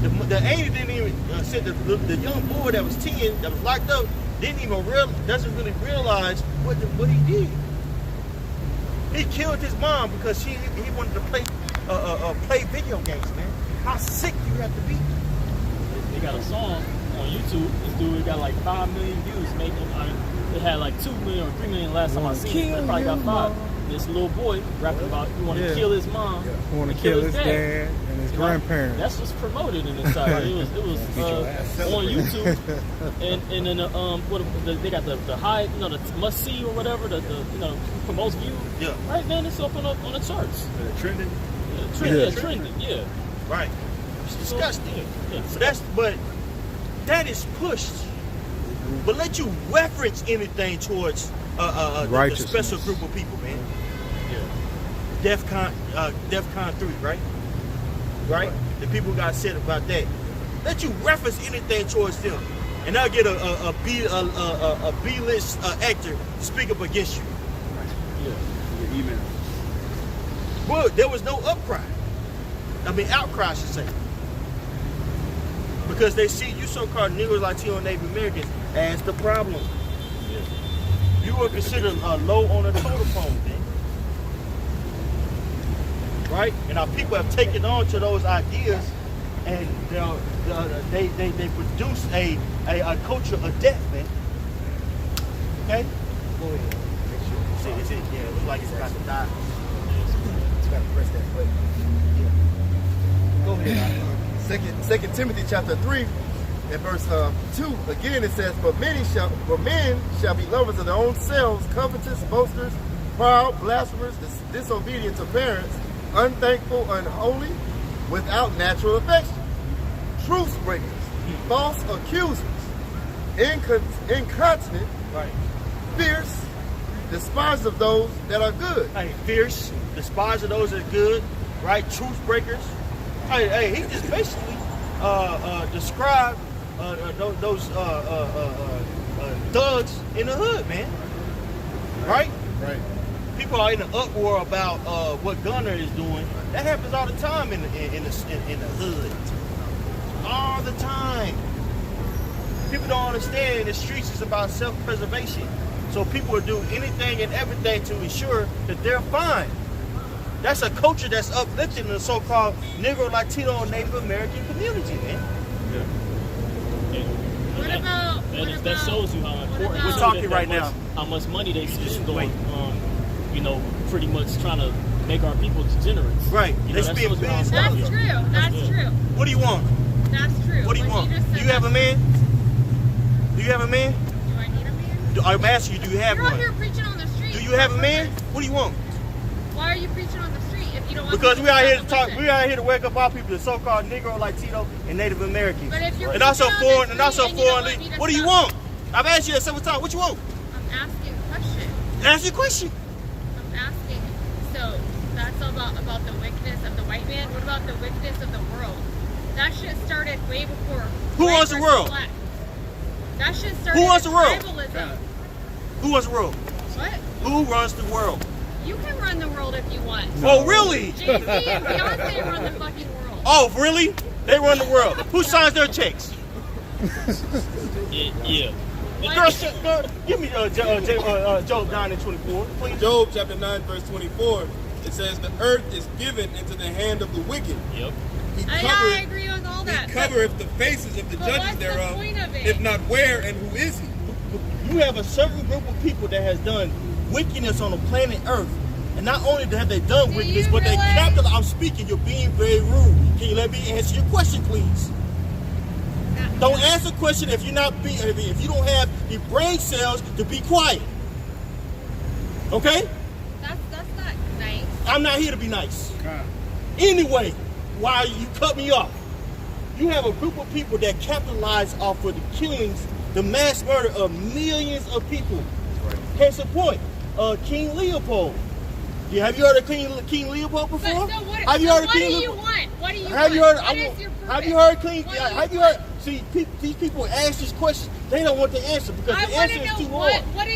The ain't didn't even said the young boy that was 10 that was locked up doesn't really realize what he did. He killed his mom because he wanted to play video games, man. How sick you have to be. They got a song on YouTube. This dude got like 5 million views. It had like 2 million or 3 million last time I seen it. It probably got 5. This little boy rapping about he want to kill his mom, he want to kill his dad and his grandparents. That's what's promoted in this side. It was on YouTube, and then they got the high, the must see or whatever, the most views. Yeah. Right, man, it's up on the charts. Trending. Trending. Yeah. Right. It's disgusting. Yeah. But that is pushed. But let you reference anything towards the special group of people, man. Yeah. DEFCON 3, right? Right? The people got said about that. Let you reference anything towards them, and I'll get a B-list actor to speak up against you. Yeah. Your email. Well, there was no outcry, I should say. Because they see you so-called Negroes, Latino, and Native Americans as the problem. Yeah. You were considered low on the totem pole, then. Right? And our people have taken on to those ideas, and they produce a culture of death, man. Okay? Go ahead. See, it looks like it's about to die. You gotta press that button. Yeah. Go ahead. 2 Timothy chapter 3 and verse 2, again it says, For men shall be lovers of their own selves, covetous, boasters, proud, blasphemers, disobedient to parents, unthankful, unholy, without natural affection, truce breakers, false accusers, incontinent, Right. fierce, despisers of those that are good. Hey, fierce, despise of those that are good, right? Truth breakers. Hey, he just basically described those thugs in the hood, man. Right? Right. People are in an uproar about what Gunner is doing. That happens all the time in the hood. All the time. People don't understand the streets is about self-preservation. So people will do anything and everything to ensure that they're fine. That's a culture that's uplifting the so-called Negro, Latino, and Native American community, man. Yeah. That shows you how important. We're talking right now. How much money they spend on, pretty much trying to make our people degenerates. Right. They spend billions. That's true. That's true. What do you want? That's true. What do you want? Do you have a man? Do you have a man? Do I need a man? I'm asking you, do you have You're one? out here preaching on the street. Do you have a man? What do you want? Why are you preaching on the street if you don't want Because to we out here to talk. We out here to wake up our people, the so-called Negro, Latino, and Native Americans. But if you're and also foreign, and What do you want? I've asked you that several times. What you want? I'm asking a question. Ask your question. I'm asking. So that's about the wickedness of the white man. What about the wickedness of the world? That shit started way before. Who owns the world? Black. That shit started. Who owns the world? Tribalism. Who runs the world? What? Who runs the world? You can run the world if you want. Oh, really? Jay-Z and Beyonce run the fucking world. Oh, really? They run the world. Who signs their checks? Yeah. Girl, give me Job 9:24, please. Job chapter 9 verse 24. It says the earth is given into the hand of the wicked. Yep. I agree with all that. He covereth the faces of the judges what's thereof. the point of it? If not where and who is he? You have a certain group of people that has done wickedness on the planet Earth. And not only have they done wickedness, but they capitalize. I'm speaking, you're being very rude. Can you let me answer your question, please? Don't answer a question if you don't have the brain cells to be quiet. Okay? That's not nice. I'm not here to be nice. Anyway, why you cut me off? You have a group of people that capitalize off of the killings, the mass murder of millions of people. Case in point, King Leopold. Have you heard of King Leopold before? What do you want? What do you have you want? heard? What is your purpose? Have you heard King? What Have you heard? See, these people ask this question. They don't want the answer because the answer is too hard. What do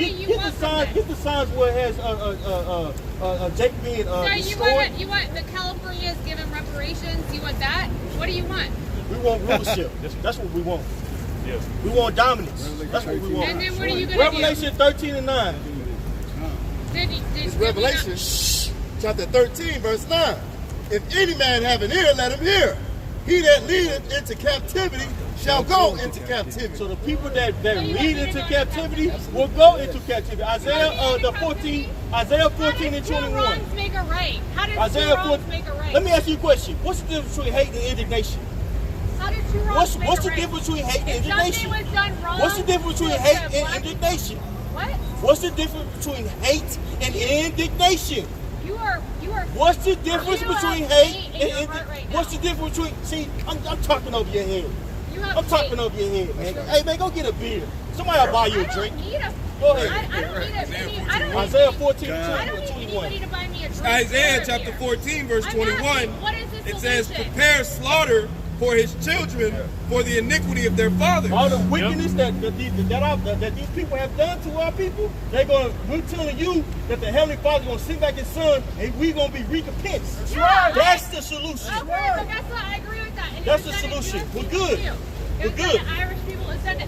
you want from them? Get the signs where it has Jake being So destroyed. you want the California's giving reparations? You want that? What do you want? We want rulership. That's what we want. Yeah. We want dominance. That's what we want. And then what are you gonna Revelation 13 and 9. It's Revelation chapter 13, verse 9. If any man have an ear, let him hear. He that leadeth into captivity shall go into captivity. So the people that lead into captivity will go into captivity. Isaiah 14 and 21. Wrongs make a right? How does Isaiah two 14. wrongs make a right? Let me ask you a question. What's the difference between hate and indignation? How does two wrongs make What's a the right? difference between hate and If indignation? something was done wrong, What's the difference between you hate said and what? indignation? What? What's the difference between hate and indignation? You are. What's the difference You between have hate hate in and your heart indignation? right What's now. the difference between? See, I'm talking over your head. You have I'm talking hate. over your head, man. Hey, man, go get a beer. Somebody will buy you a drink. Go ahead. I don't need I don't Isaiah need 14 I don't and need 21. anybody to buy me a drink. Isaiah or a chapter beer. 14, verse I'm 21. asking, what is the It says, solution? prepare slaughter for his children for the iniquity of their fathers. All the wickedness that these people have done to our people, we're telling you that the Heavenly Father is going to send back His Son, and we're going to be recompensed. That's right. That's the solution. Okay, so guess what? I agree with that. And That's it was the done to solution. Jewish We're people good. too. We're It was good. done to Irish people. It's done to,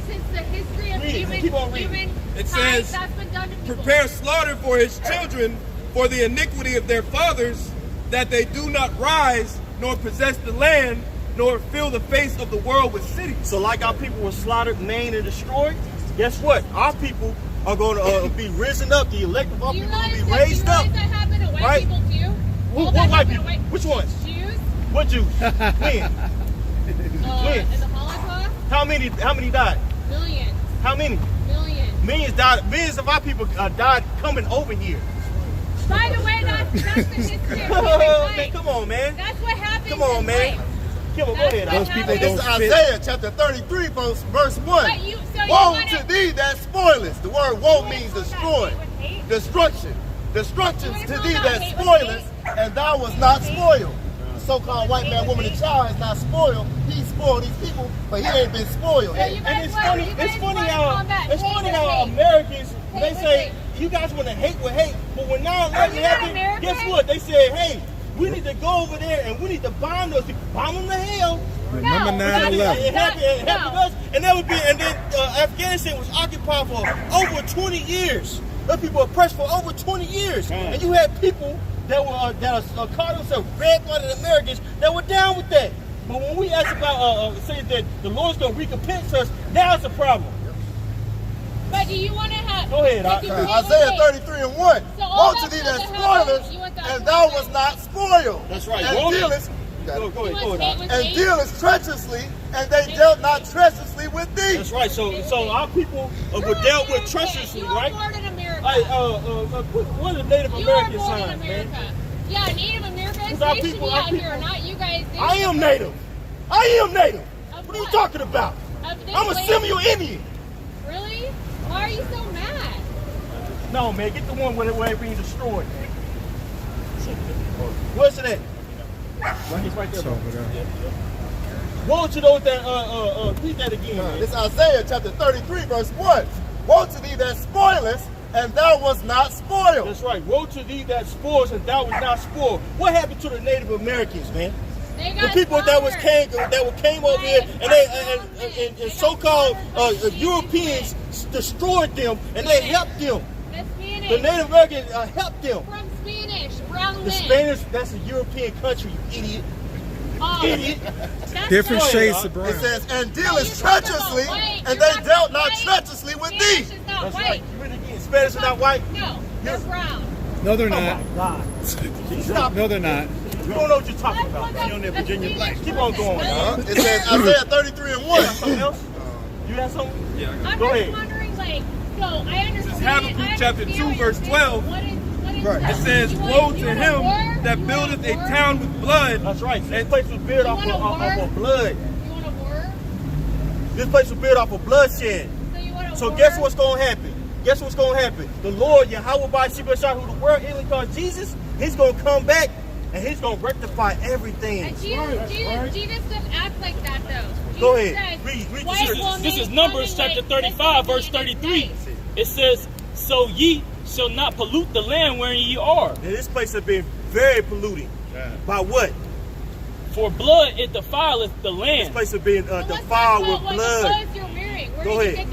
since the history of Read. Keep on reading. human It times, says, that's been done to people. Prepare slaughter for his children for the iniquity of their fathers, that they do not rise, nor possess the land, nor fill the face of the world with cities. So like our people were slaughtered, maimed, and destroyed, guess what? Our people are going to be risen up. The elect of our You people will guys be raised up. that happened to white Right? people too? What All that white happened to people? Which ones? Jews? What Jews? When? When? In the Holocaust? How many died? Millions. How many? Millions. Millions died. Millions of our people died coming over here. By the way, that's the history of human Man, life. come on, man. That's what happens Come on, in man. life. Come on, go That's ahead. what Al. people happens. This is don't fit. Isaiah chapter 33, verse 1. But you Woe wanna- to thee that spoilest. The word woe means wanna destroy. hate with hate? Destruction. Destruction You to wanna thee talk that about hate with spoilest, and thou was not spoiled. The so-called white man, woman, and child is not spoiled. He spoiled these people, but he ain't been spoiled. So you And guys it's want- funny. you It's guys funny want how combat it's hate funny with how hate. Americans they Hate with say hate. you guys want to hate with hate, but when 9/11 Are you not happened, American? guess what? They said, hey, we need to go over there and we need to bomb those people. Bomb them to hell. Remember No, 9/11. It happened to No. us, and that would be. And then Afghanistan was occupied for over 20 years. Those people were oppressed for over 20 years, and you had people that were called themselves red-blooded Americans that were down with that. But when we ask about saying that the Lord's going to recompense us, now it's a problem. But do you want to have... Go ahead, but do you Isaiah want to- 33 and 1. So all Woe to that thee stuff that that happened, spoilest, you want that and to thou happen. was not spoiled. That's right. And Woe to- dealest, Go You ahead, want go hate ahead. with and hate? dealest treacherously, and they dealt not treacherously with thee. That's right. So our people were dealt with treacherously, You right? were born in America. What are the Native You were American born in signs, America. man? Yeah, Native Americans, our they should people- be our out here, people- not you guys. They I should- am Native. I am Native. Of What are you what? talking about? Of this I'm a land? Seminole Indian. Really? Why are you so mad? No, man, get the one where they're being destroyed. Where's it at? It's right there, It's bro. over there. Woe to those that, read that again, man. This Isaiah chapter 33, verse 1. Woe to thee that spoilest, and thou was not spoiled. That's right. Woe to thee that spoils and thou was not spoiled. What happened to the Native Americans, man? They The got people that slaughtered. came over here and so-called Europeans destroyed them and they helped them. The Spanish. The Native Americans helped them. From Spanish, brown The men. Spanish, that's a European country, you idiot. Oh, Idiot. that's Different not- shades of It brown. says, and No, dealest you're talking treacherously, about white. and You're they talking dealt about not white. treacherously with Spanish thee. is not That's white. right. You read it again. Spanish is not white? No, they're brown. No, they're Oh not. my God. Stop. No, they're not. You don't know what you're talking That's about. what You don't know the Virginia Spanish black. Keep on going. It says Isaiah 33 and 1. Something else? You got something? I'm Go just ahead. wondering, like, so I understand. This is Habakkuk I chapter understand 2, what verse you're saying. 12. What is Right. that? It says, You want- woe you to want a him war? that You buildeth want a war? town with blood. That's right. This place was built You off want a war? of blood. You want a war? This place was built off of bloodshed. So you want a So war? guess what's going to happen? Guess what's going to happen? The Lord, Yahweh by Shibashah, who the world is called Jesus, he's going to come back and he's going to rectify everything. And Jesus doesn't act like that, though. Go Jesus ahead. said, Read white this. woman This is coming Numbers chapter like 35, this verse is 33. nice. It says, so ye shall not pollute the land wherein ye are. And this place has been very polluted. By what? For blood, it defileth the This land. place is being defiled with blood. Go ahead.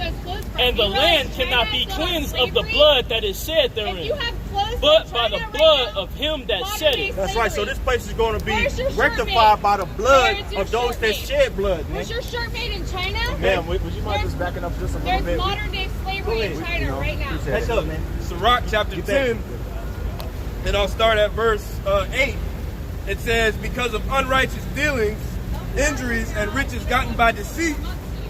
And the land cannot be cleansed of the blood that is shed If you therein, have clothes but from by the China blood right now, of him that modern shed day it. That's right. So this place is going to be Where's your shirt rectified made? by the blood Where's your of those shirt that made? shed blood, man. Was your shirt made in China? Ma'am, Would you mind just backing up just a little There's bit? modern day slavery in China right now. That's up, man. Sirach chapter 10, and I'll start at verse 8. It says, because of unrighteous dealings, injuries, and riches gotten by deceit,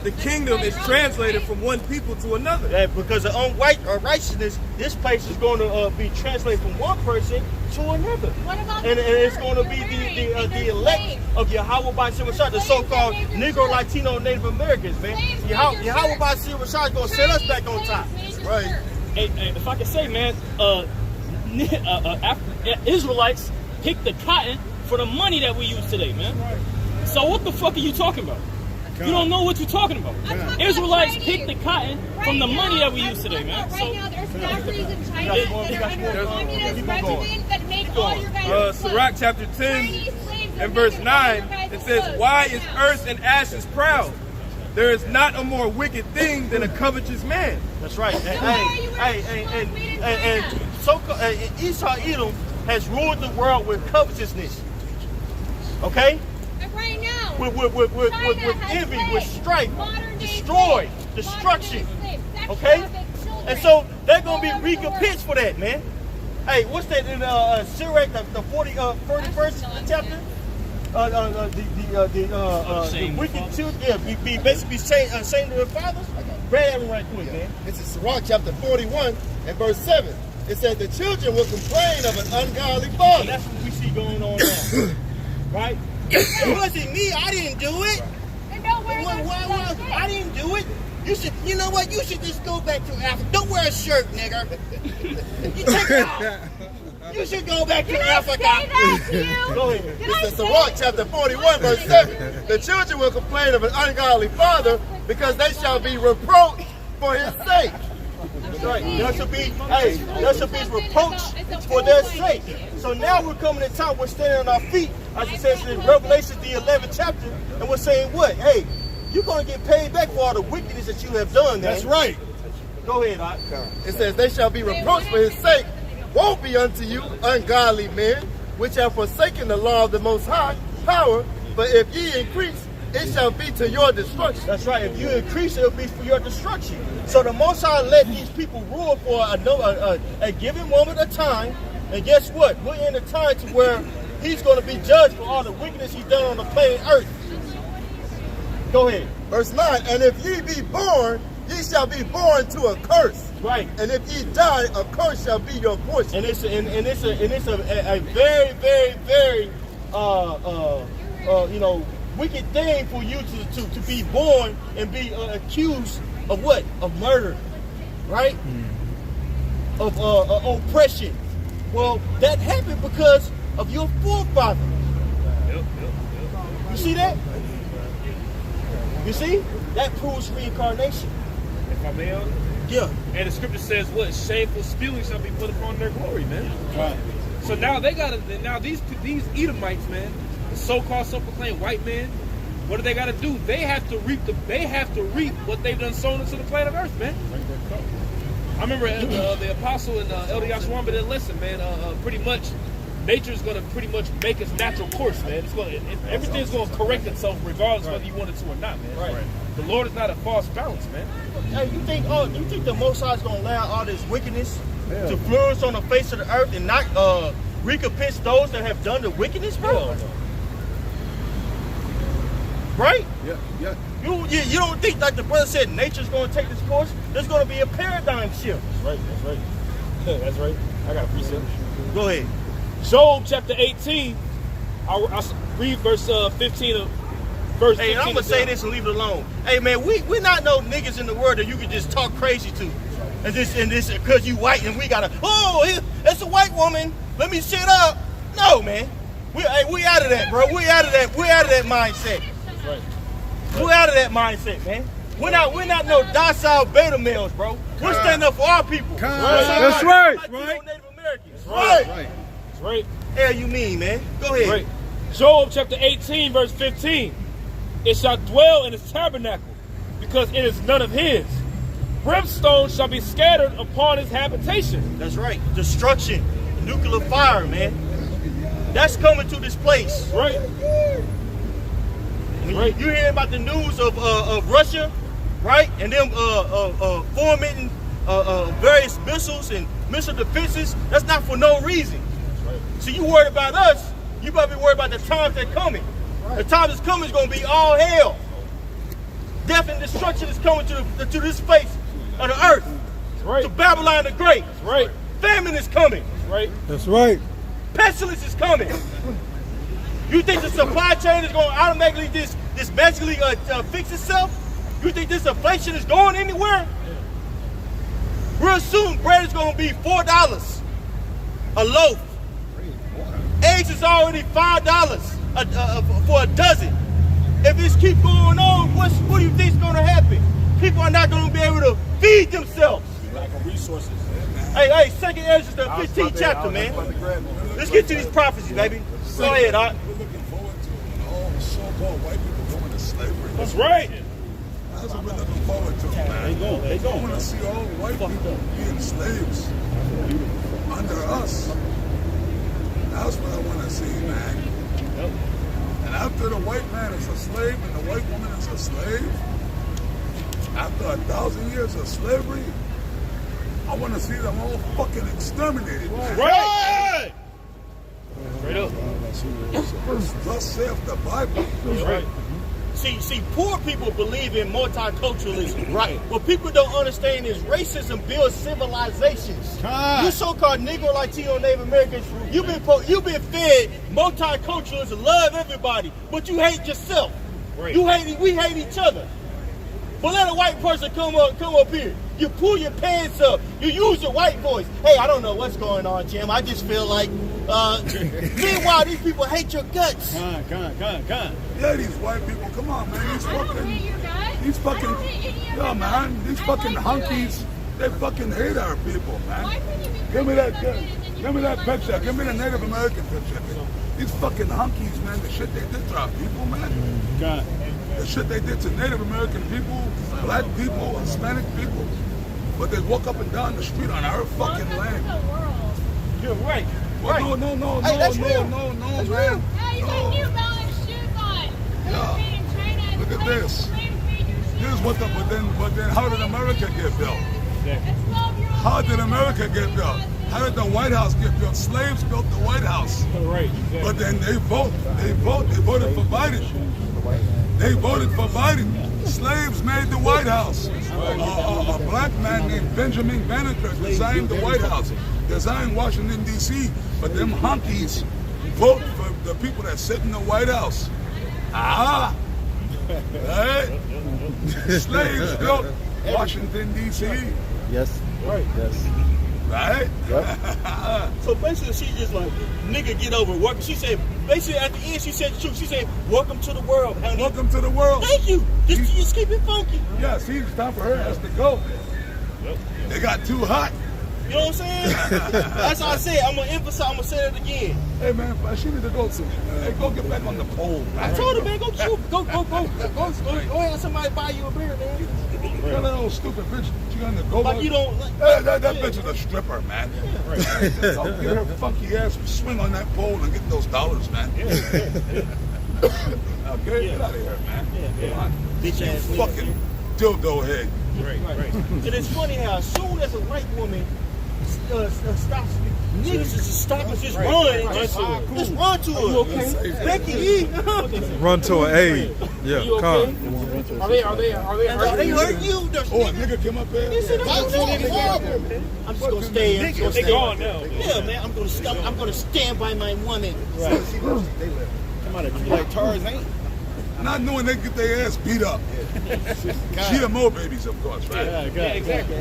the kingdom is translated from one people to another. Yeah, because of unrighteousness, this place is going to be translated from one person to another. What about And the it's shirt going to you're be wearing? the elect of Yahweh by Shemashah, the so-called Negro, Latino, Native Americans, man. Yahweh by Shemashah is going to set us back on top. Right. Hey, if I can say, man, Israelites pick the cotton for the money that we use today, man. So what the fuck are you talking about? You don't know what you're talking about. Israelites pick the cotton from the money that we use today, man. Right now, there's factories in China that are under a communist regime that make all your guys' Sirach chapter 10 and verse 9, it says, why is earth and ashes proud? There is not a more wicked thing than a covetous man. That's right. And Esau Edom has ruled the world with covetousness. Okay? Right now, with envy, with strife, destroy, destruction. Okay? And so they're going to be recompensed for that, man. Hey, what's that in Sirach, the 41st chapter? The wicked children, yeah, be basically ashamed of their fathers. Grab that right quick, man. This is Sirach chapter 41 and verse 7. It says the children will complain of an ungodly And father. that's what we see going on now. Right? It wasn't me. I didn't do it. I didn't do it. You know what? You should just go back to Africa. Don't wear a shirt, nigga. You take it off. You should go back to Africa. Go ahead. This is Sirach chapter 41 verse 7. The children will complain of an ungodly father because they shall be reproached for his sake. That's right. There should be reproach for their sake. So now we're coming to time, we're standing on our feet, as it says in Revelation, the 11th chapter, and we're saying what? Hey, you're going to get paid back for all the wickedness that you have done, man. That's right. Go ahead, Ike. It says they shall be reproached for his sake. Woe be unto you, ungodly men, which have forsaken the law of the Most High power. But if ye increase, it shall be to your destruction. That's right. If you increase, it'll be for your destruction. So the Most High let these people rule for a given moment of time. And guess what? We're in a time to where he's going to be judged for all the wickedness he's done on the planet Earth. Go ahead. Verse 9, and if ye be born, ye shall be born to a curse. Right. And if ye die, a curse shall be your portion. And it's a very, very, very wicked thing for you to be born and be accused of what? Of murder, right? Of oppression. Well, that happened because of your forefather. You see that? You see? That proves reincarnation. If I may, Yeah. and the scripture says what? Shameful spewing shall be put upon their glory, man. Right. So now these Edomites, man, the so-called self-proclaimed white man, what do they got to do? They have to reap what they've done sown into the planet Earth, man. I remember the apostle and Elder Yahshua did a lesson, man. Pretty much, nature's going to pretty much make its natural course, man. Everything's going to correct itself regardless whether you want it to or not, man. Right. The Lord is not a false balance, man. Hey, you think the Most High is going to allow all this wickedness to flourish on the face of the earth and not recompense those that have done the wickedness, bro? Right? Yeah. You don't think, like the brother said, nature's going to take this course? There's going to be a paradigm shift. That's right. That's right. I got a precept. Go ahead. Job chapter 18. I'll read verse 15 of verse 15. Hey, and I'm going to say this and leave it alone. Hey, man, we're not no niggas in the world that you can just talk crazy to. And this because you white and we got to, it's a white woman. Let me shut up. No, man. We out of that, bro. We out of that mindset. That's right. We're out of that mindset, man. We're not no docile beta males, bro. We're standing up for our people. That's right. Latino, Native Americans. Right. That's right. Hell you mean, man? Go ahead. Right. Job chapter 18, verse 15. It shall dwell in its tabernacle, because it is none of his. Brimstone shall be scattered upon his habitation. That's right. Destruction, nuclear fire, man. That's coming to this place. Right. Right. You hear about the news of Russia, right? And them forming various missiles and missile defenses. That's not for no reason. Right. So you worried about us, you better be worried about the times that coming. Right. The time that's coming is going to be all hell. Death and destruction is coming to this face of the earth. Right. To Babylon the Great. Right. Famine is coming. Right. That's right. Pestilence is coming. You think the supply chain is going to automatically this magically fix itself? You think this inflation is going anywhere? Real soon, bread is going to be $4 a loaf. Eggs is already $5 for a dozen. If this keeps going on, what do you think is going to happen? People are not going to be able to feed themselves. Lack of resources. Hey, 2nd Ezra, the 15th chapter, man. Let's get to these prophecies, baby. Go ahead, Art. We're looking forward to all the so-called white people going to slavery. That's right. That's what we're looking forward to, man. They go. I want to see all white people being slaves under us. That's what I want to see, man. Yep. And after the white man is a slave and the white woman is a slave, after 1,000 years of slavery, I want to see them all fucking exterminated. Man. Right. Straight up. Thus saith the Bible. That's right. See, poor people believe in multiculturalism. Right. What people don't understand is racism builds civilizations. You so-called Negro, Latino, Native Americans, you've been fed multiculturalism, love everybody, but you hate yourself. Right. We hate each other. But let a white person come up here. You pull your pants up. You use your white voice. Hey, I don't know what's going on, Jim. I just feel like. Meanwhile, these people hate your guts. Yeah, these white people. Come on, man. These fucking, these fucking hunkies. They fucking hate our people, man. Give me that picture. Give me the Native American picture. These fucking hunkies, man. The shit they did to our people, man. The shit they did to Native American people, black people, Hispanic people. But they walk up and down the street on our fucking land. You're right. Well, no, Hey, that's real. no, That's man. real. Yeah, you got New Balance shoes on. Yeah. Made in China. Look at this. Here's what but then how did America get built? How did America get built? How did the White House get built? Slaves built the White House. Right. Exactly. But then they voted for Biden. They voted for Biden. Slaves made the White House. A black man named Benjamin Banneker designed the White House, designed Washington, D.C., but them honkies vote for the people that sit in the White House. Right? Slaves built Washington, D.C. Yes. Right. Yes. Right? Yep. So basically, she just like, nigga, get over it. She said, basically at the end, she said the truth. She said, welcome to the world, honey. Welcome to the world. Thank you. Just keep it funky. Yeah, see, it's time for her ass to go. Yep. They got too hot. You know what I'm saying? That's how I said. I'm gonna emphasize. I'm gonna say it again. Hey man, she need to go to. Hey, go get back on the pole. I told her, man, go have somebody buy you a beer, man. Tell that old stupid bitch she gonna go. Like you don't. Like, That bitch is a stripper, man. Right. Go get her funky ass, swing on that pole and get those dollars, man. Okay, get out of here, man. Come on. Bitch ass Fucking dildo head. Right. And it's funny how as soon as a white woman stops, niggas just stop and just run and just run to her. okay? Becky E. Run to an aid. Yeah, You come. okay? Are they They hurt you. Oh, a nigga came up here. I'm just gonna stay. They gone now. Yeah, man. I'm gonna stand by my woman. Come on, you like Tarzan? Not knowing they get their ass beat up. GMO babies, of course, right? Yeah, exactly.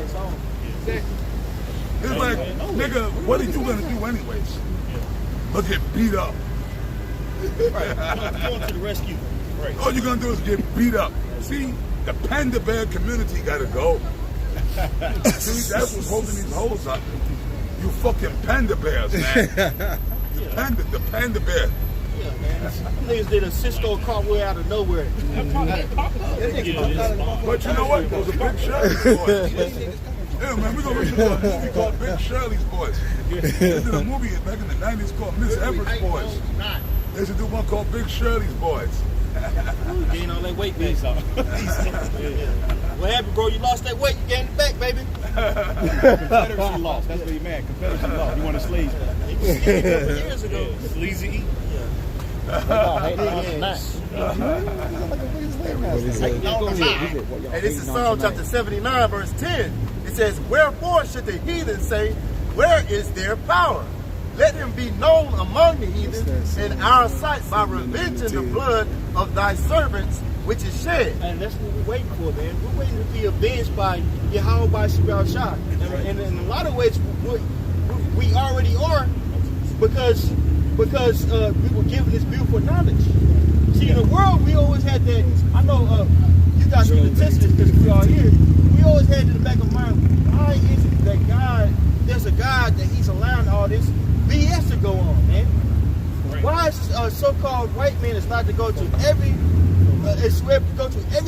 It's like, nigga, what are you gonna do anyways? But get beat up. Right. I'm going to the rescue. Right. All you're gonna do is get beat up. See, the panda bear community gotta go. See, that's what's holding these hoes up. You fucking panda bears, man. The panda bear. Yeah, man. Them niggas did a Cisco cartwheel out of nowhere. But you know what? Those are Big Shirley's boys. Yeah, man, we're going to listen to a movie called Big Shirley's Boys. They did a movie back in the 90s called Miss Everett's Boys. They should do one called Big Shirley's Boys. Gain all that weight back. What happened, bro? You lost that weight. You gained it back, baby. Confederacy lost. That's what he mad. Confederacy lost. You want a slave back. He was skinny a couple years ago. Sleazy. And this is Psalm chapter 79, verse 10. It says, wherefore should the heathen say, where is their power? Let him be known among the heathen in our sight by revenging the blood of thy servants, which is shed. And that's what we're waiting for, man. We're waiting to be avenged by Yahweh by Shibal Shah. And in a lot of ways, we already are because we were given this beautiful knowledge. See, in the world, we always had that. I know you guys can attest to this because we are here. We always had in the back of mind, why is it that God, there's a God that He's allowing all this BS to go on, man? Why is so-called white man is allowed to go to every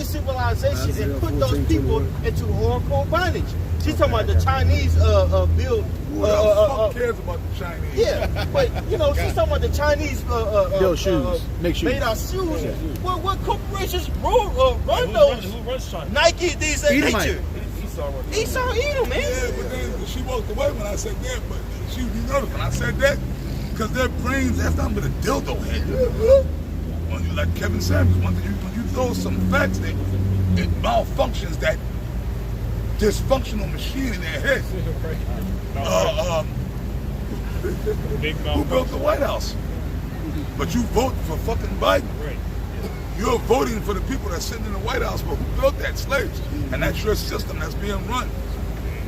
civilization and put those people into horrible bondage? She's talking about the Chinese build. Who the fuck cares about the Chinese? Yeah, but you know, she's talking about the Chinese Build shoes. Make shoes. made our shoes. What corporations run those? Who runs China? Nike, these are nature. Esau, Edom, man. Yeah, but then she walked away when I said that, but you noticed when I said that, because their brains, that's not but a dildo head. When you, like Kevin Samuels, when you throw some facts that it malfunctions that dysfunctional machine in their head. Who built the White House? But you vote for fucking Biden. Right. You're voting for the people that sit in the White House, but who built that? Slaves. And that's your system that's being run.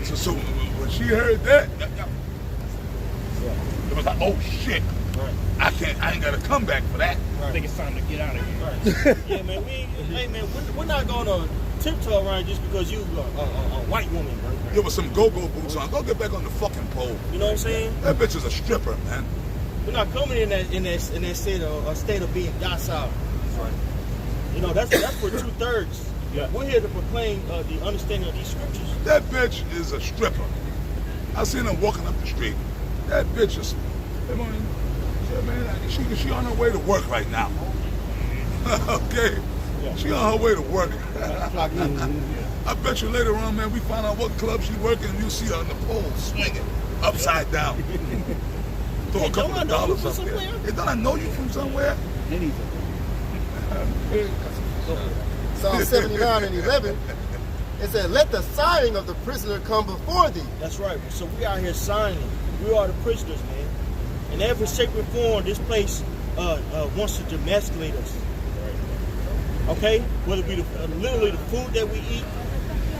So when she heard that, it was like, oh shit. Right. I ain't got to come back for that. I think it's time to get out of here. Right. Yeah, man. We're not going to tiptoe around just because you a white woman, bro. There was some go-go boots on. Go get back on the fucking pole. You know what I'm saying? That bitch is a stripper, man. We're not coming in that state of being docile. Right. You know, that's for 2/3. Yeah. We're here to proclaim the understanding of these scriptures. That bitch is a stripper. I seen her walking up the street. That bitch is, man, she on her way to work right now. Okay? Yeah. She on her way to work. I bet you later on, man, we find out what club she working and you see her on the pole swinging upside down. Throw a couple of dollars up there. Hey, don't I know you from somewhere? Psalm 79 and 11, it said, let the signing of the prisoner come before thee. That's right. So we out here signing. We are the prisoners, man. In every shape and form, this place wants to demasculate us. Okay? Whether it be literally the food that we eat,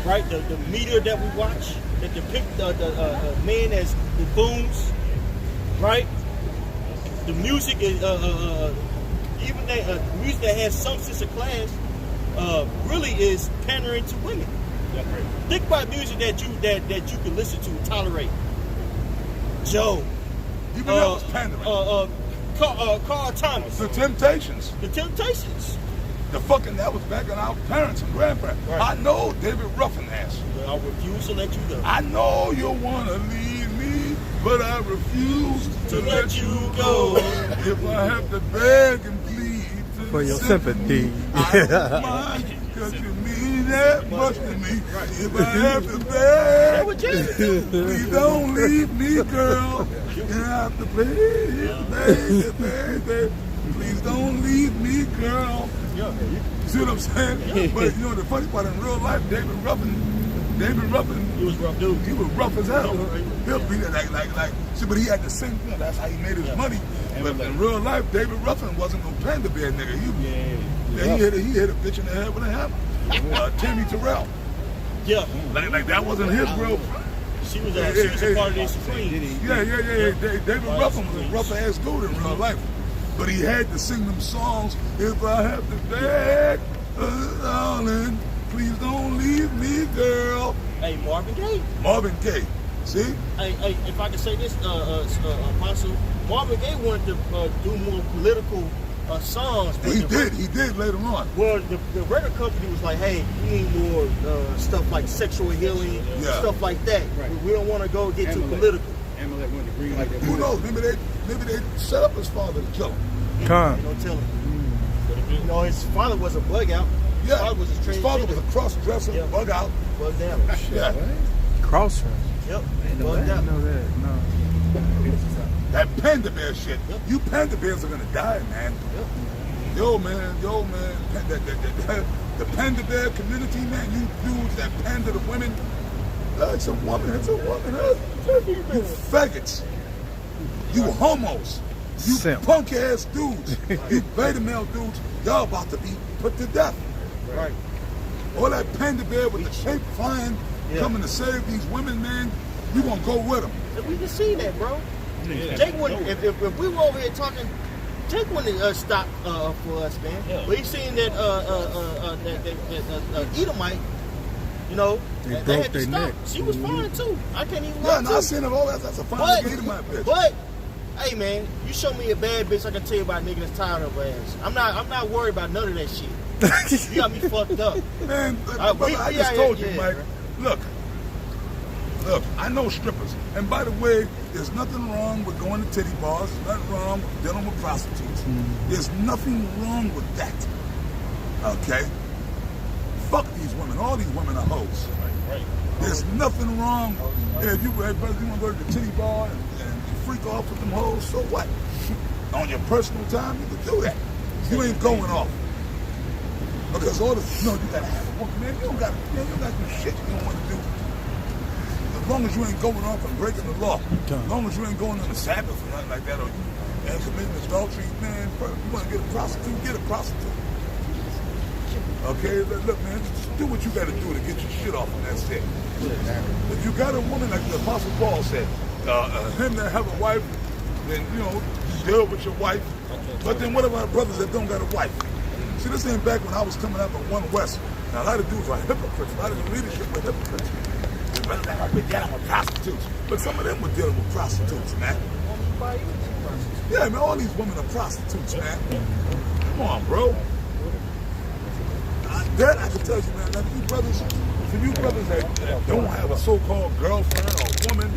right? The media that we watch, that depict the men as buffoons, right? The music is even that music that has some sense of class really is pandering to women. Think about music that you can listen to and tolerate. Joe. Even that was pandering. Carl Thomas. The Temptations. The Temptations. That was back in our parents and grandparents. Right. I know David Ruffin ass. I refuse to let you go. I know you wanna leave me, but I refuse to let you go. If I have to beg and plead For your sympathy. I don't mind, cause you mean that much to me. If I have to beg, please don't leave me, girl. You have to please, baby. Please don't leave me, girl. You see what I'm saying? Yeah. But you know the funny part, in real life, David Ruffin, he was rough, dude. He was rough as hell. He'll be like. See, but he had the same thing. That's how he made his money. But in real life, David Ruffin wasn't no plan to be a nigga. He hit a bitch in the head with a hammer. Tammy Terrell. Yeah. Like that wasn't his bro. She was a part of the Supreme. Yeah. David Ruffin was a rough ass dude in real life. But he had to sing them songs. If I have to beg, darling, please don't leave me, girl. Hey, Marvin Gaye. Marvin Gaye. See? Hey, if I can say this, Apostle, Marvin Gaye wanted to do more political songs. But He did later on. Well, the record company was like, hey, we need more stuff like sexual healing, stuff like that. Right. We don't want to go get too political. Amalek wanted to green like that. Who knows? Maybe they set up his father to kill him. Con. You know, tell him. You know, his father was a bug out. Yeah, His father was a cross-dresser, bug out. Bugged out. Yeah. Cross. Yep. Bugged out. know that. No. That panda bear shit. Yep. You panda bears are gonna die, man. Yep. Yo, man. The panda bear community, man. You dudes that panda the women. It's a woman. You faggots. You homos. You Simp. punk ass dudes. You beta male dudes. Y'all about to be put to death. Right. All that panda bear with the cape flying, coming to save these women, man. You gonna go with them. We can see that, bro. Jake wouldn't, if we were over here talking, Jake wouldn't stop for us, man. Yeah. But he seen that Edomite, you know, they had to stop. She was fine too. I can't even lie. I seen it all. That's a fine Edomite bitch. But hey, man, you show me a bad bitch, I can tell you about a nigga that's tired of her ass. I'm not worried about none of that shit. You got me fucked up, man. Brother, I just told you, Mike. Bro. Look, I know strippers. And by the way, there's nothing wrong with going to titty bars. There's nothing wrong with dealing with prostitutes. There's nothing wrong with that. Okay? Fuck these women. All these women are hoes. Right. There's nothing wrong. If you want to go to the titty bar and freak off with them hoes, so what? On your personal time, you can do that. You ain't going off. Because all the, you gotta have a woman, man. You don't got no shit you don't want to do. As long as you ain't going off and breaking the law, as long as you ain't going on the Sabbath or nothing like that, or you ain't committing adultery, man, you want to get a prostitute, Okay, look, man, just do what you got to do to get your shit off, and that's it. If you got a woman, like the Apostle Paul said, him that have a wife, then, deal with your wife. But then what about brothers that don't got a wife? See, this ain't back when I was coming out of One West. Now, a lot of dudes are hypocrites. A lot of the leadership were hypocrites. I've been dealing with prostitutes. But some of them were dealing with prostitutes, man. Yeah, man, all these women are prostitutes, man. Come on, bro. That I can tell you, man, like you brothers that don't have a so-called girlfriend or woman,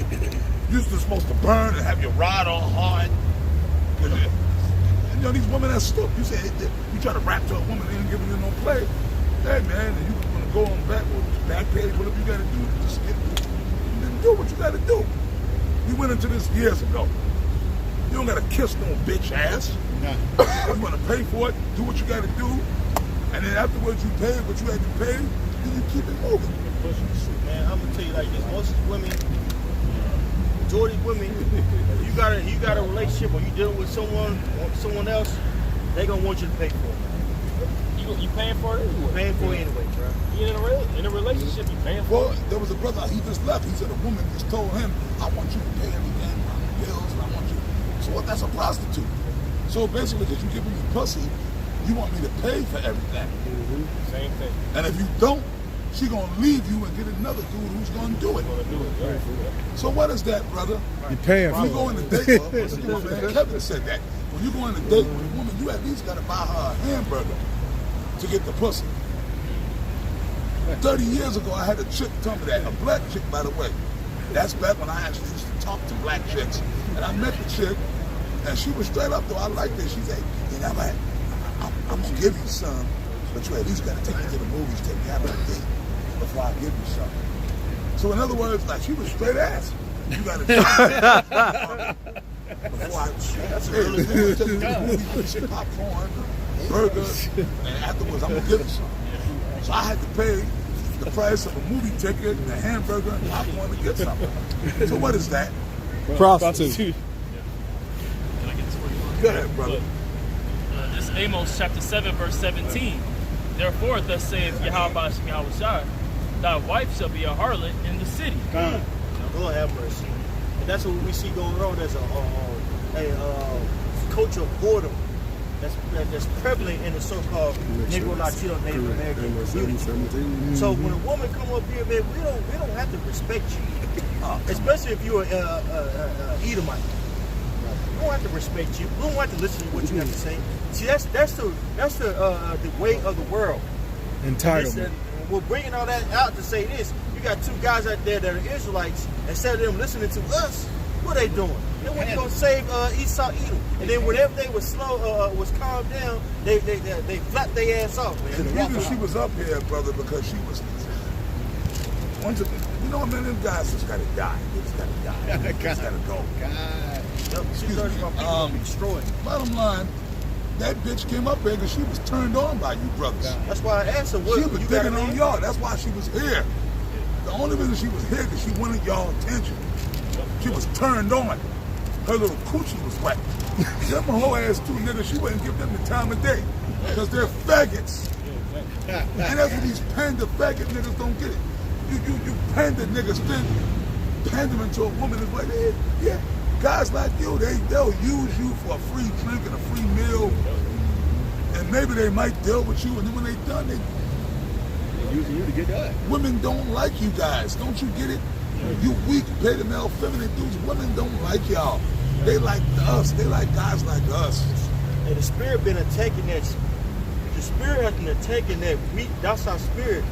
you're still supposed to burn and have your rod on hard. And these women that stuck. You say you try to rap to a woman and ain't giving you no play. Hey man, and you want to go on back page, whatever you gotta do, just do what you gotta do. We went into this years ago. You don't gotta kiss no bitch ass. You wanna pay for it, do what you gotta do, and then afterwards you pay what you had to pay, then you keep it moving. Man, I'm gonna tell you like this, most women, majority of women, if you got a relationship or you dealing with someone else, they gonna want you to pay for it. You paying for it anyway? Paying for it anyway, bro. You in a relationship, you paying for it. Well, there was a brother, he just left. He said a woman just told him, I want you to pay everything, my bills, and I want you. So what? That's a prostitute. So basically, because you giving me pussy, you want me to pay for everything. Same thing. And if you don't, she gonna leave you and get another dude who's gonna do it. So what is that, brother? You paying when for you go on a date with a woman, Kevin said that. When you go on a date with a woman, you at least gotta buy her a hamburger to get the pussy. 30 years ago, I had a chick tell me that. A black chick, by the way. That's back when I actually used to talk to black chicks. And I met the chick, and she was straight up, though. I liked it. She said, I'm going to give you some, but you at least got to take me to the movies, take me out on a date before I give you something. So in other words, like, she was straight ass. You got to before I that's a really good take me to the movies, popcorn, burgers, and afterwards I'm going to give you some. So I had to pay the price of a movie ticket, a hamburger, and popcorn to get something. So what is that? Prostitute. Can I get this for you? Go ahead, brother. This is Amos chapter 7, verse 17. Therefore, thus saith Yahweh Shai, thy wife shall be a harlot in the city. Lord have mercy. And that's what we see going on. There's a culture of boredom that's prevalent in the so-called Negro Latino Native American community. So when a woman come up here, man, we don't have to respect you, especially if you're Edomite. We don't have to respect you. We don't have to listen to what you have to say. See, that's the way of the world. Entitlement. We're bringing all that out to say this. You got two guys out there that are Israelites. Instead of them listening to us, what are they doing? They went to go save Esau, Edom, and then whenever they was was calmed down, they flapped their ass off, man. The reason she was up here, brother, because she was. You know, man, them guys just gotta die. They just gotta die. They just gotta go. She's talking about people being destroyed. Bottom line, that bitch came up here because she was turned on by you brothers. That's why I asked her, what she was you got digging on man? y'all. That's why she was here. The only reason she was here because she wanted y'all attention. She was turned on. Her little coochie was wet. Them whole ass two niggas, she wouldn't give them the time of day because they're faggots. And that's what these panda faggot niggas don't get it. You panda niggas think pandering to a woman is like, yeah, guys like you, they'll use you for a free drink and a free meal, and maybe they might deal with you, and then when they done, they using you to get done. Women don't like you guys, don't you get it? You weak, beta male, feminine dudes. Women don't like y'all. They like us. They like guys like us. And the spirit been attacking that. The spirit has been attacking that weak. That's our spirit.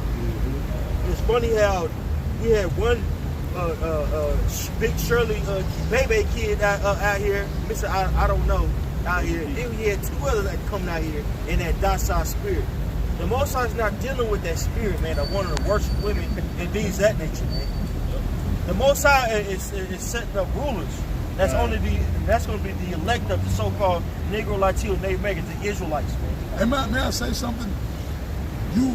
It's funny how we had one big Shirley baby kid out here, Mr. I don't know, out here. Then we had two others that coming out here in that docile spirit. The Most High is not dealing with that spirit, man, that wanted to worship women and things that nature, man. The Most High is setting up rulers. That's going to be the elect of the so-called Negro, Latino, Native Americans, the Israelites, man. Hey, may I say something? You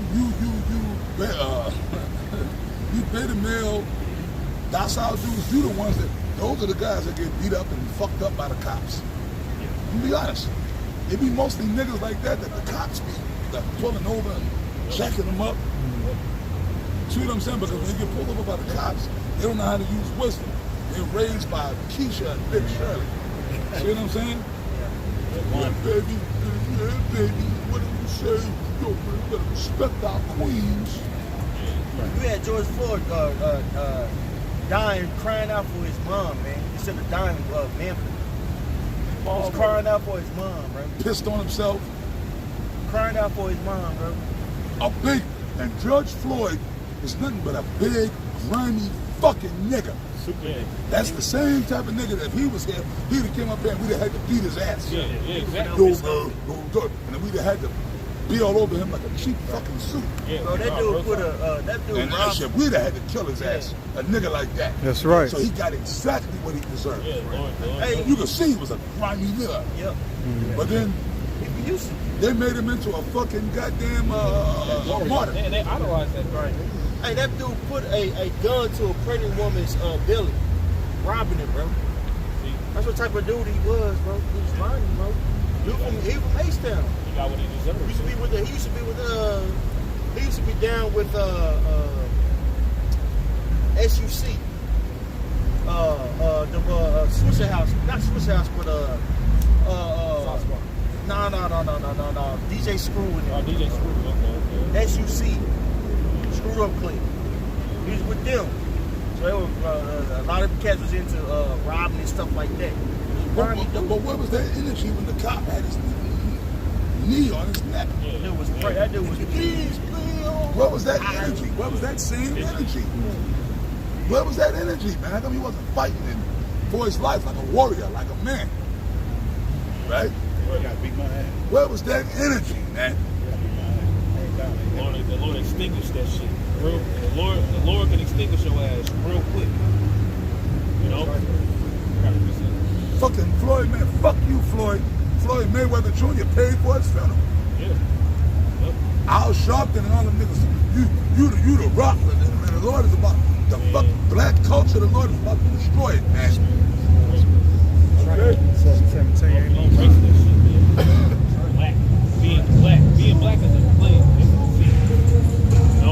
beta male, docile dudes, you the ones those are the guys that get beat up and fucked up by the cops. I'm be honest. It be mostly niggas like that the cops be pulling over and checking them up. See what I'm saying? Because when they get pulled over by the cops, they don't know how to use wisdom. They're raised by Keisha and Big Shirley. See what I'm saying? Yeah, baby, what do you say? Yo, man, you gotta respect our queens. You had George Floyd dying, crying out for his mom, man. Instead of dying Manfred. He was crying out for his mom, bro. Pissed on himself. Crying out for his mom, bro. And George Floyd is nothing but a big, grimy fucking nigga. That's the same type of nigga that if he was here, he'd have came up here and we'd have had to beat his ass. Yeah, exactly. Yo, bro, and then we'd have had to be all over him like a cheap fucking suit. Yeah, bro, that dude put and that shit, we'd have had to kill his ass. A nigga like that. That's right. So he got exactly what he deserved. Yeah, Lord. Hey, you can see he was a grimy nigga. Yep. But then they made him into a fucking goddamn martyr. They idolized that guy. Hey, that dude put a gun to a pregnant woman's belly, robbing it, bro. That's what type of dude he was, bro. He was lying, bro. He from H-Town. He got what he deserved. He used to be down with SUC. The Swisher House, not Swisher House, but no. DJ Screw with him. DJ Screw, okay. SUC, Screwed Up Clique. He was with them. So they were, a lot of the cats was into robbing and stuff like that. But where was that energy when the cop had his knee on his neck? That dude was please. Where was that energy? Where was that same energy? Where was that energy, man? How come he wasn't fighting for his life like a warrior, like a man? Right? Where was that energy, man? The Lord extinguished that shit. The Lord can extinguish your ass real quick. You know? Fucking Floyd, man. Fuck you, Floyd. Floyd Mayweather Jr. paid for his funeral. Yeah. Yep. Al Sharpton and all them niggas. You the rock, man. The Lord is about the fucking black culture. The Lord is about to destroy it, man. Okay? 17 ain't no Erase that shit, man. Being black is a play. No.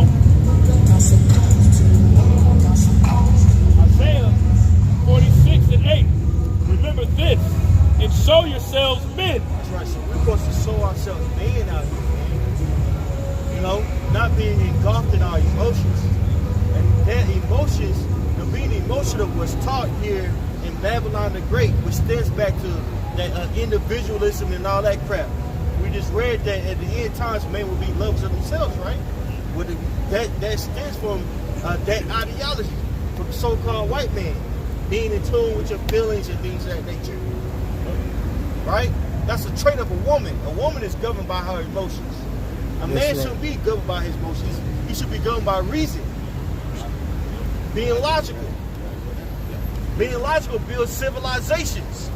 Isaiah 46:8. Remember this and show yourselves men. That's right. So we're supposed to show ourselves men out here, man. You know, not being engulfed in our emotions. And that emotions, being emotional was taught here in Babylon the Great, which stems back to individualism and all that crap. We just read that at the end times, men will be lovers of themselves, right? That stems from that ideology, from the so-called white man, being in tune with your feelings and things of that nature, right? That's a trait of a woman. A woman is governed by her emotions. A man shouldn't be governed by his emotions. He should be governed by reason. Being logical. Being logical builds civilizations.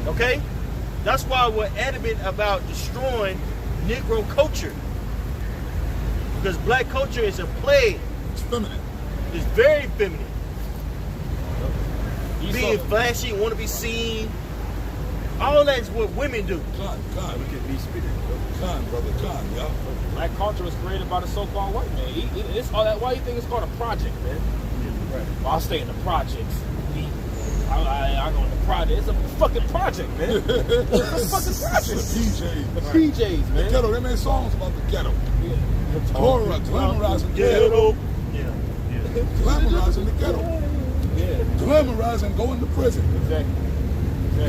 Okay? That's why we're adamant about destroying Negro culture. Because black culture is a plague. It's feminine. It's very feminine. Being flashy, want to be seen. All that's what women do. Con, look at me speaking. Con, brother, con, y'all. Black culture was created by the so-called white man. It's all that. Why do you think it's called a project, man? Right. Well, I'll stay in the projects. I go in the project. It's a fucking project, man. It's a fucking project. The PJs, man. The ghetto. They made songs about the ghetto. Yeah. Glamorizing the ghetto. Glamorizing the ghetto. Yeah. Glamorizing going to prison. Exactly.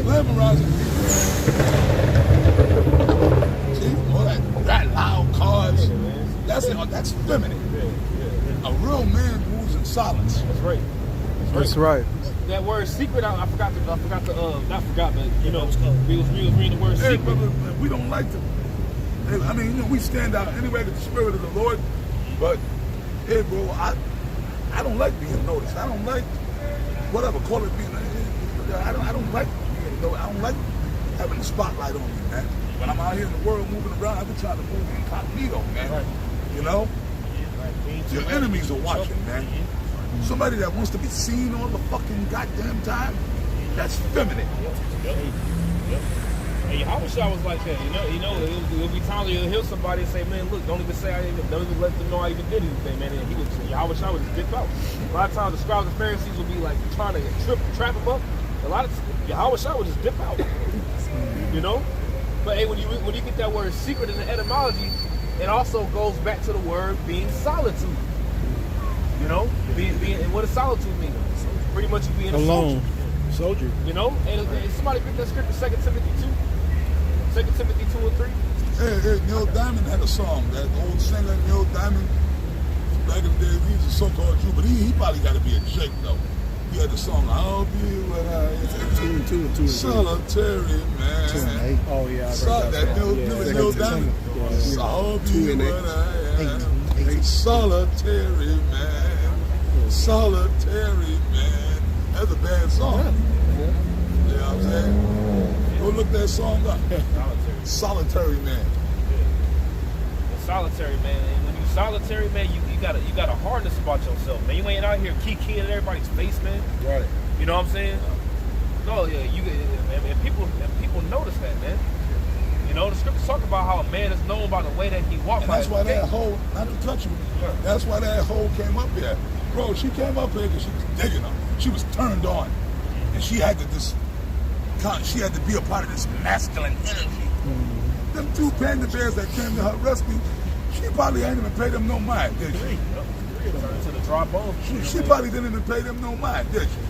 Glamorizing people. See, all that loud cars. That's feminine. A real man moves in silence. That's right. That's right. That word secret, I forgot to not forgot, but you know, we was reading the word Hey, secret. brother, we don't like to. I mean, you know, we stand out anyway with the spirit of the Lord. But hey, bro, I don't like being noticed. I don't like whatever call it being. I don't like being noticed. I don't like having the spotlight on me, man. When I'm out here in the world moving around, I've been trying to move incognito, man. Right. You know, your enemies are watching, man. Somebody that wants to be seen all the fucking goddamn time, that's feminine. And Yahushua was like that, you know, it'll be times you'll hear somebody and say, man, look, don't even let them know I even did anything, man. And Yahushua would just dip out. A lot of times the scribes and Pharisees would be like trying to trap him up. A lot of Yahushua would just dip out. You know? But hey, when you get that word secret in the etymology, it also goes back to the word being solitude. You know, being and what does solitude mean? Pretty much you being alone, soldier. You know, and somebody pick that scripture, 2 Timothy 2 and 3. Hey, Neil Diamond had a song. That old singer Neil Diamond, back in the day, he's a so-called Jew, but he probably got to be a Jake though. He had the song, "I'll be what I am." 2 and 2. Solitary man. 2 and 8. Oh yeah, I heard that song. Neil Diamond. Yeah. I'll be what I am. 8. Solitary man. Solitary man. That's a bad song. You know what I'm saying? Go look that song up. Solitary man. Solitary man. And when you solitary man, you got a hardness about yourself, man. You ain't out here kicking at everybody's face, man. Right. You know what I'm saying? No, yeah, and people notice that, man. You know, the scriptures talk about how a man is known by the way that he walks. And that's why that hoe, not to touch you, that's why that hoe came up here. Bro, she came up here because she was digging her. She was turned on. And she had to be a part of this masculine energy. Them two panda bears that came to her rescue, she probably ain't even paid them no mind, did she? To the dry bone. She probably didn't even pay them no mind, did she?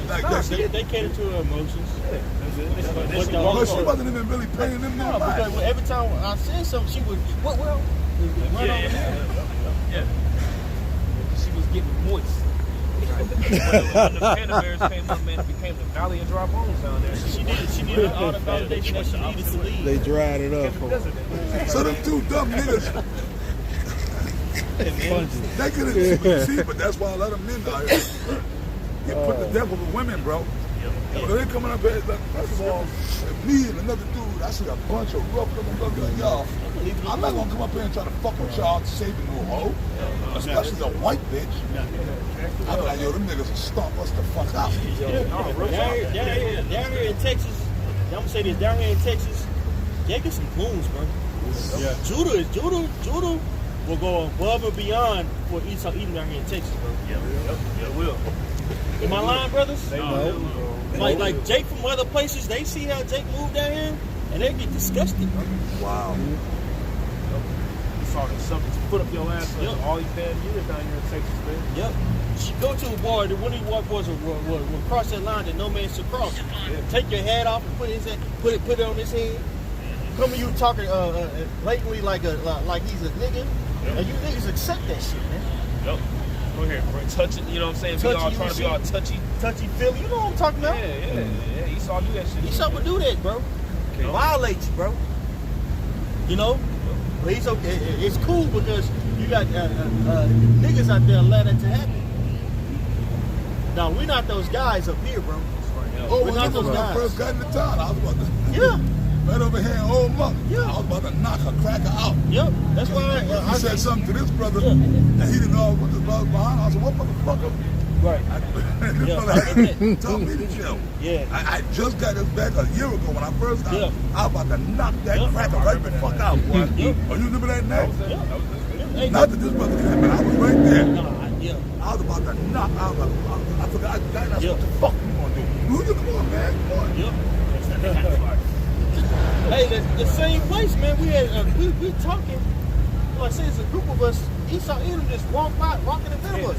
Like they cater to her emotions. But she wasn't even really paying them no mind. Because every time I said something, she would, yeah. She was getting moist. When the panda bears came up, man, it became the valley of dry bones down there. She needed all the validation that she needed to leave. They dried it up for her. So them two dumb niggas, they couldn't see, but that's why a lot of men out here get put to death with women, bro. When they coming up here, like, first of all, me and another dude, I see a bunch of rough looking brothers like y'all. I'm not gonna come up here and try to fuck with y'all saving no hoe, especially a white bitch. I'm like, yo, them niggas will stomp us the fuck out. Down here in Texas, I'm gonna say this, down here in Texas, they get some goons, bro. Yeah. Judah will go above and beyond for eating down here in Texas, bro. Yeah, will. Am I lying, brothers? They know. Like Jake from other places, they see how Jake moved down here, and they get disgusted, bro. Wow. You saw the shove his foot up your ass for all these damn years down here in Texas, man. Yep. Go to a bar. One of these white boys will cross that line that no man should cross. Yeah. Take your hat off and put it on his head. Come to you talking blatantly like he's a nigga, and you niggas accept that shit, man. Yep. Go here, bro. Touch it. You know what I'm saying? Be all trying to be all touchy feely. You know what I'm talking about? Yeah. Esau do that shit. Esau would do that, bro. Okay. Violate you, bro. You know. But he's okay. It's cool because you got niggas out there allow that to happen. Now we're not those guys up here, bro. Oh, we're not those when guys. I first got in the town, I was about to. Yeah. Right over here in Old Monk. Yeah. I was about to knock a cracker out. Yep. That's why I said something to this brother, and he didn't know what the brother behind. I said, "What motherfucker?" Right. This brother told me to chill. Yeah. I just got this back a year ago when I first got it. I was about to knock that cracker right the fuck out, boy. Oh, you remember that night? Not that this brother came, but I was right there. I was about to knock. I forgot. I said, "What the fuck you gonna do? Come on, man. Come on." Hey, the same place, man. We had we talking. Like I said, it's a group of us. Esau Edom just walking in front of us.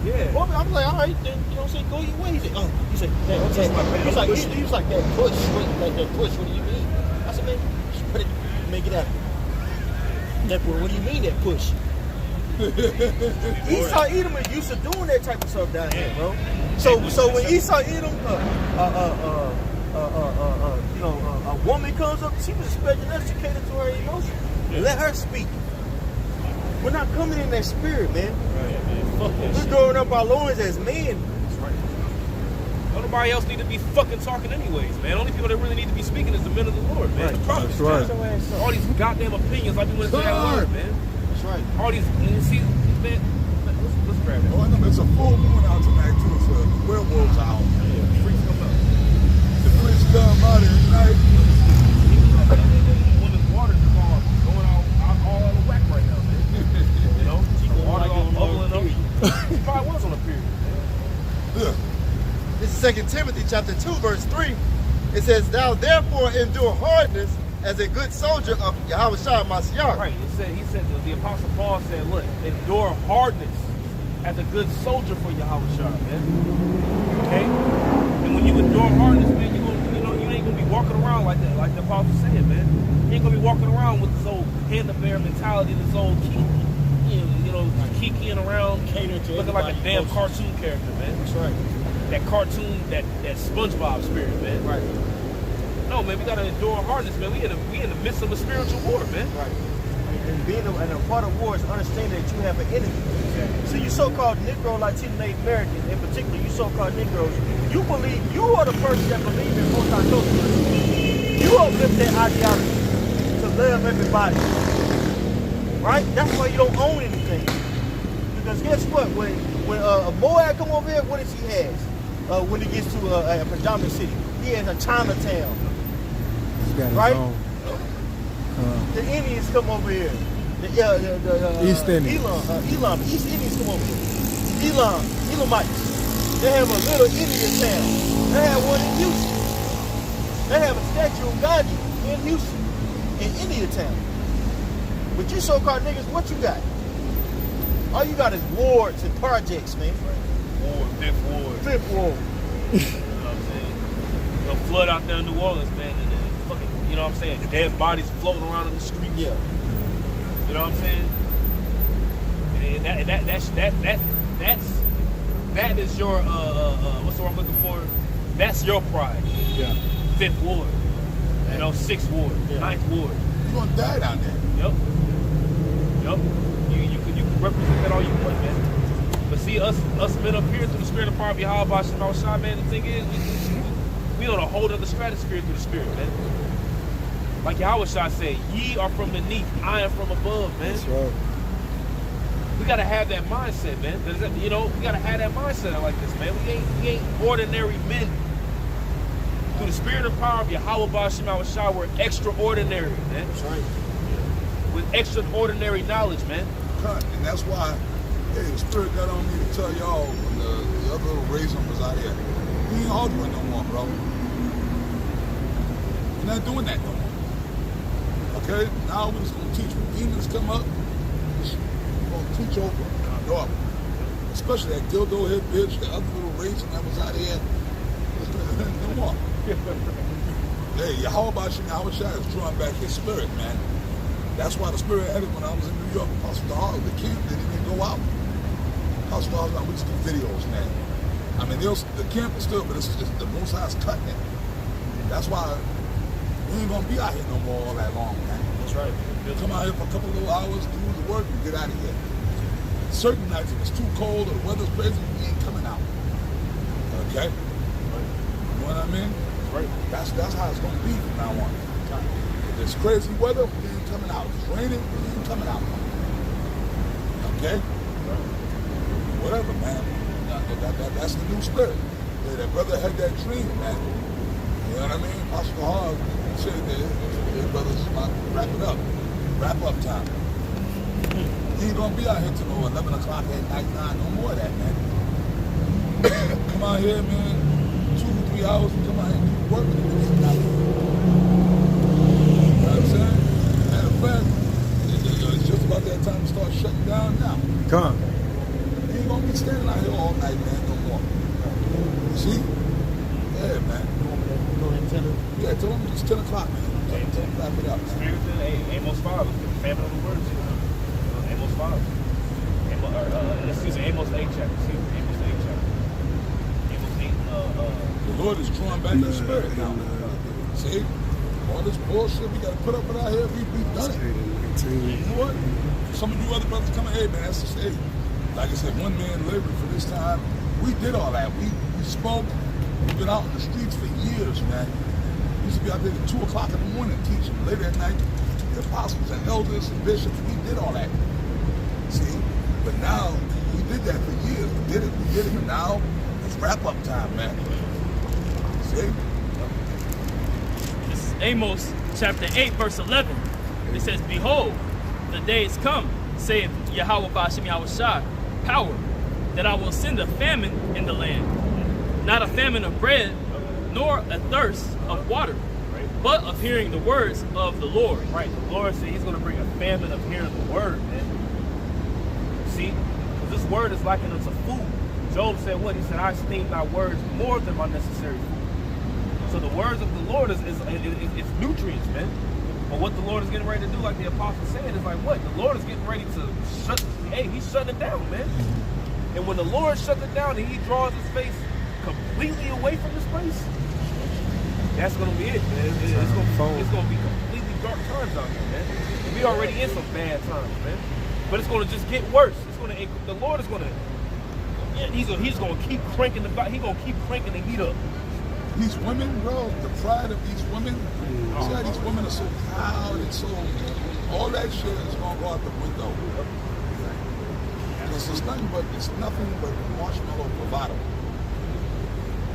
Yeah. I'm like, all right, then you know what I'm saying? Go your way. He said, he's like that push. What do you mean? I said, man, make it happen. What do you mean that push? Esau Edom is used to doing that type of stuff down here, bro. So when Esau Edom, a woman comes up, she was expecting us to cater to her emotions. Let her speak. We're not coming in that spirit, man. We're throwing up our loins as men. That's right. Nobody else need to be fucking talking anyways, man. Only people that really need to be speaking is the men of the Lord, man. Right. That's right. All these goddamn opinions, like we went to that word, man. That's right. All these, see, man, let's grab it. Oh, I know it's a full moon out tonight too. It's the werewolves out. Freaks come out. The freaks come out at night. When the water's going all out of whack right now, man. You know, water all bubbling up. He probably was on a period, man. Yeah. This is 2 Timothy chapter 2, verse 3. It says, "Thou therefore endure hardness as a good soldier of Yahushua Mashiach." Right. He said the Apostle Paul said, look, endure hardness as a good soldier for Yahushua, man. Okay? And when you endure hardness, man, you ain't gonna be walking around like that, like the Apostle said, man. You ain't gonna be walking around with this old hand-to-bear mentality, this old kikiing around, looking like a damn cartoon character, man. That's right. That cartoon, that SpongeBob spirit, man. Right. No, man, we gotta endure hardness, man. We in the midst of a spiritual war, man. Right. And being a part of war is understanding that you have an enemy. Exactly. So you so-called Negro, Latino, Native American, in particular, you so-called Negroes, you are the person that believe in multiculturalism. You uplift that ideology to love everybody. Right? That's why you don't own anything. Because guess what? When a Moab come over here, what does he have? When he gets to a predominant city, he has a Chinatown. Right? The Indians come over here. The East Indians. Elam. East Indians come over here. Elamites. They have a little Indian town. They have one in Houston. They have a statue of Gandhi in Houston, in Indiantown. But you so-called niggas, what you got? All you got is wards and projects, man. Fifth Ward. You know what I'm saying? The flood out there in New Orleans, man, and fucking, you know what I'm saying? Dead bodies floating around in the street. Yeah. You know what I'm saying? And that is your what's the word I'm looking for? That's your pride. Yeah. Fifth Ward. You know, 6th Ward, 9th Ward. You're gonna die down there. Yep. You can represent that all you want, man. But see, us men up here through the spirit of power of Yahweh Shema Shai, man, the thing is, we on a whole other stratosphere through the spirit, man. Like Yahweh Shai said, ye are from beneath, I am from above, man. That's right. We gotta have that mindset, man. We gotta have that mindset like this, man. We ain't ordinary men. Through the spirit and power of Yahweh Shema Shai, we're extraordinary, man. That's right. With extraordinary knowledge, man. And that's why, hey, the spirit got on me to tell y'all when the other little raisin was out here. We ain't arguing no more, bro. We're not doing that no more. Okay? Now we're just gonna teach when demons come up, He's gonna teach over dog. Especially that dildo head bitch, the other little raisin that was out here. No more. Hey, Yahweh is drawing back his spirit, man. That's why the spirit headed when I was in New York, Apostle Hall, the camp didn't even go out. Apostle Hall, we just do videos, man. I mean, the camp is still, but it's just the Most High's cutting it. That's why we ain't gonna be out here no more all that long, man. That's right. Come out here for a couple of little hours, do the work, and get out of here. Certain nights, if it's too cold or the weather's crazy, we ain't coming out. Okay? You know what I mean? Right. That's how it's gonna be from now on. If it's crazy weather, we ain't coming out. If it's raining, we ain't coming out. Okay? Whatever, man. That's the new spirit. Yeah, that brother had that dream, man. You know what I mean? Apostle Hall said that brothers about to wrap it up. Wrap up time. He ain't gonna be out here till 11 o'clock at night, no more of that, man. Come out here, man, 2 to 3 hours and come out here and do the work. You know what I'm saying? Matter of fact, it's just about that time to start shutting down now. Come. You ain't gonna be standing out here all night, man, no more. You see? Yeah, man. Yeah, tell them it's 10 o'clock, man. Wrap it up. Amos 5, famine of the words. Amos 5. Amos 8 chapter. Amos 8 chapter. Amos 8. The Lord is drawing back His spirit now. See? All this bullshit we got to put up with out here, we've done it. You know what? Some of you other brothers coming, hey, man, that's just, hey, like I said, one man labored for this time. We did all that. We spoke. We've been out in the streets for years, man. We used to be out there at 2 o'clock in the morning teaching. Later at night, the apostles and elders and bishops, we did all that. See? But now, we did that for years. We did it, but now, it's wrap-up time, man. See? This is Amos chapter 8, verse 11. It says, "Behold, the days come, saith Yahweh Ba'ashem Yahweh Shai, power, that I will send a famine in the land. Not a famine of bread, nor a thirst of water, but of hearing the words of the Lord." Right, the Lord said He's going to bring a famine of hearing the word, man. See? Because this word is likened unto food. Job said what? He said, I esteem thy words more than my necessary food. So the words of the Lord is nutrients, man. But what the Lord is getting ready to do, like the apostle said, is like what? The Lord is getting ready to He's shutting it down, man. And when the Lord shuts it down and He draws His face completely away from this place, that's going to be it, man. It's going to be completely dark times out here, man. And we already in some bad times, man. But it's going to just get worse. The Lord is going to, He's going to keep cranking He's going to keep cranking the heat up. These women, bro, the pride of these women, see how these women are so proud and so, all that shit is going to go out the window. It's nothing but marshmallow bravado.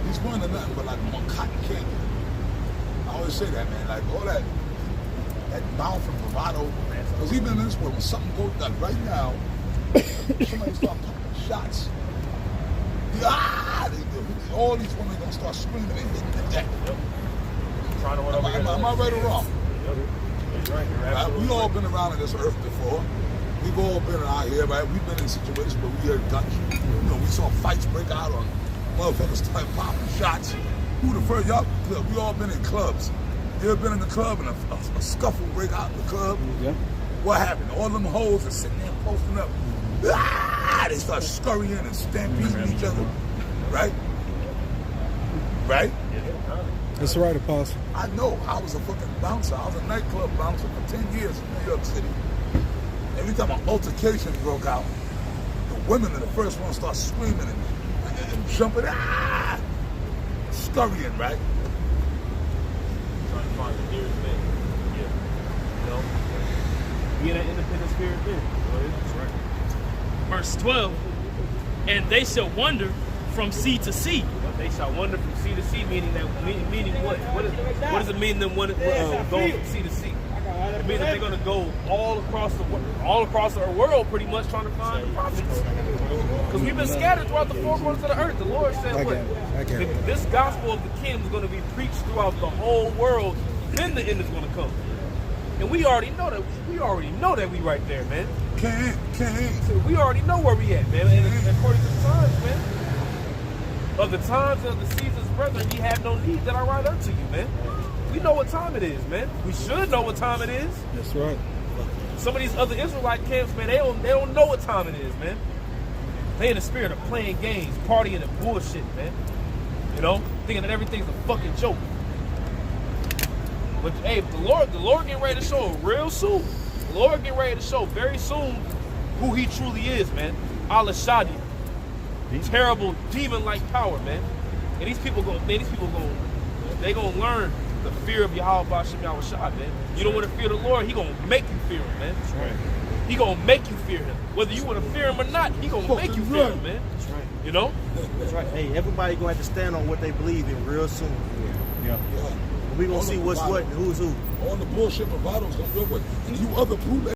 These women are nothing but like more cotton candy. I always say that, man, like all that mouth and bravado, because even in this world, when something goes down right now, somebody start popping shots. All these women gonna start screaming and hitting the deck. Am I right or wrong? Right? We all been around on this earth before. We've all been out here, right? We've been in situations where we heard guns. You know, we saw fights break out on motherfuckers start popping shots. Who the first? Y'all, we all been in clubs. You ever been in the club and a scuffle break out in the club? Yeah. What happened? All them hoes are sitting there posting up. They start scurrying and stampeding each other. Right? Right? That's right, Apostle. I know. I was a fucking bouncer. I was a nightclub bouncer for 10 years in New York City. Every time an altercation broke out, the women are the first ones to start screaming and jumping, scurrying, right? Trying to find the nearest thing. Yeah. You know? Be in an independent spirit then. That's right. Verse 12, "And they shall wander from sea to sea." They shall wander from sea to sea, meaning what? What does it mean them going from sea to sea? It means that they're going to go all across the world, pretty much trying to find the prophets. Because we've been scattered throughout the four corners of the earth. The Lord said, this gospel of the kingdom is going to be preached throughout the whole world. Then the end is going to come. And we already know that. We already know that we right there, man. Can't. So we already know where we at, man. And according to the times, man. Of the times of the seasons, brethren, ye have no need that I write unto you, man. We know what time it is, man. We should know what time it is. That's right. Some of these other Israelite camps, man, they don't know what time it is, man. They in the spirit of playing games, partying and bullshit, man. You know, thinking that everything's a fucking joke. But hey, the Lord getting ready to show real soon. The Lord getting ready to show very soon who He truly is, man. Allah Shadi. Terrible demon-like power, man. And these people gonna learn the fear of Yahweh Ba'Shem Yahweh Shah, man. You don't want to fear the Lord, He gonna make you fear Him, man. That's right. He gonna make you fear Him. Whether you want to fear Him or not, He gonna make you fear Him, man. That's right. You know? That's right. Hey, everybody gonna have to stand on what they believe in real soon. Yeah. We gonna see what's what and who's who. All the bullshit providos gonna do it. And you other bootleg